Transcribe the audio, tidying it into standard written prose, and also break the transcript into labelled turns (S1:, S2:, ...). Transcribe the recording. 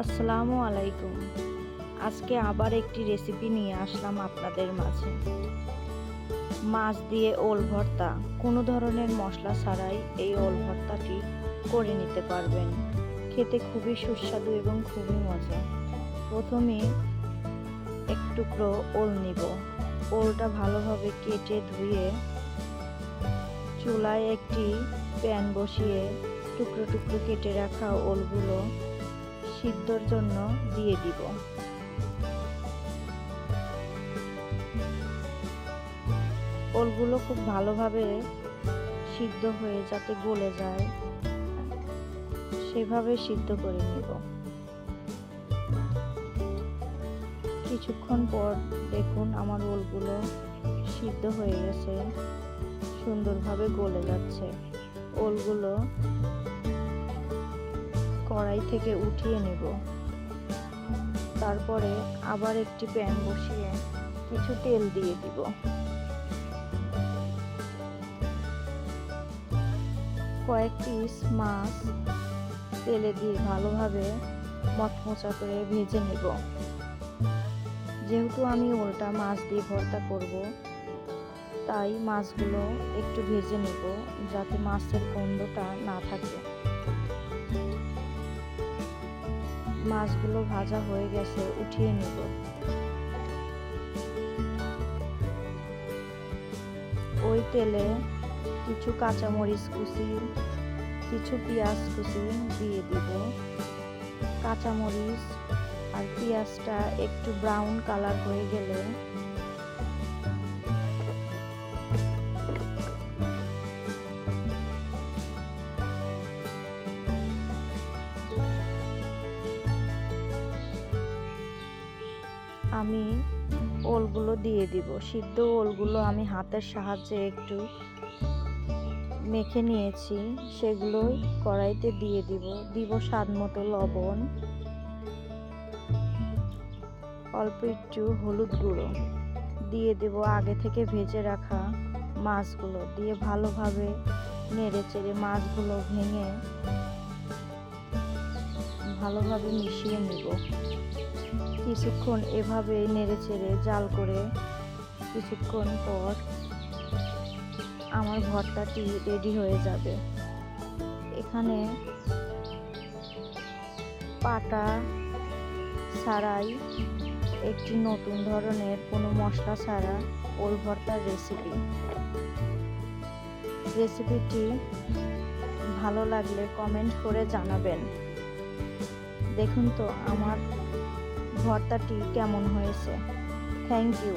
S1: আসসালামু আলাইকুম। আজকে আবার একটি রেসিপি নিয়ে আসলাম আপনাদের মাঝে। মাছ দিয়ে ওল ভর্তা। কোনো ধরনের মশলা ছাড়াই এই ওল ভর্তাটি করে নিতে পারবেন। খেতে খুবই সুস্বাদু এবং খুবই মজা। প্রথমে এক টুকরো ওল নিব। ওলটা ভালোভাবে কেটে ধুয়ে চুলায় একটি প্যান বসিয়ে টুকরো টুকরো কেটে রাখা ওলগুলো সিদ্ধর জন্য দিয়ে দিব। ওলগুলো খুব ভালোভাবে সিদ্ধ হয়ে যাতে গলে যায় সেভাবে সিদ্ধ করে নিব। কিছুক্ষণ পর দেখুন আমার ওলগুলো সিদ্ধ হয়ে গেছে, সুন্দরভাবে গলে যাচ্ছে। ওলগুলো কড়াই থেকে উঠিয়ে নিব। তারপরে আবার একটি প্যান বসিয়ে কিছু তেল দিয়ে দিব। কয়েক পিস মাছ তেলে দিয়ে ভালোভাবে মচমচা করে ভেজে নিব। যেহেতু আমি ওলটা মাছ দিয়ে ভর্তা করব, তাই মাছগুলো একটু ভেজে নিব যাতে মাছের গন্ধটা না থাকে। মাছগুলো ভাজা হয়ে গেছে, উঠিয়ে নিব। ওই তেলে কিছু কাঁচামরিচ কুচি, কিছু পেঁয়াজ কুচি দিয়ে দিব। কাঁচামরিচ আর পেঁয়াজটা একটু ব্রাউন কালার হয়ে গেলে আমি ওলগুলো দিয়ে দিব। সিদ্ধ ওলগুলো আমি হাতের সাহায্যে একটু মেখে নিয়েছি, সেগুলোই কড়াইতে দিয়ে দিব স্বাদ মতো লবণ, অল্প একটু হলুদ গুঁড়ো দিয়ে দেব। আগে থেকে ভেজে রাখা মাছগুলো দিয়ে ভালোভাবে নেড়ে চেড়ে মাছগুলো ভেঙে ভালোভাবে মিশিয়ে নিব। কিছুক্ষণ এভাবে নেড়ে চেড়ে জাল করে কিছুক্ষণ পর আমার ভর্তাটি রেডি হয়ে যাবে। এখানে পাটা ছাড়াই একটি নতুন ধরনের কোনো মশলা ছাড়া ওল ভর্তার রেসিপিটি ভালো লাগলে কমেন্ট করে জানাবেন। দেখুন তো আমার ভর্তাটি কেমন হয়েছে। Thank you.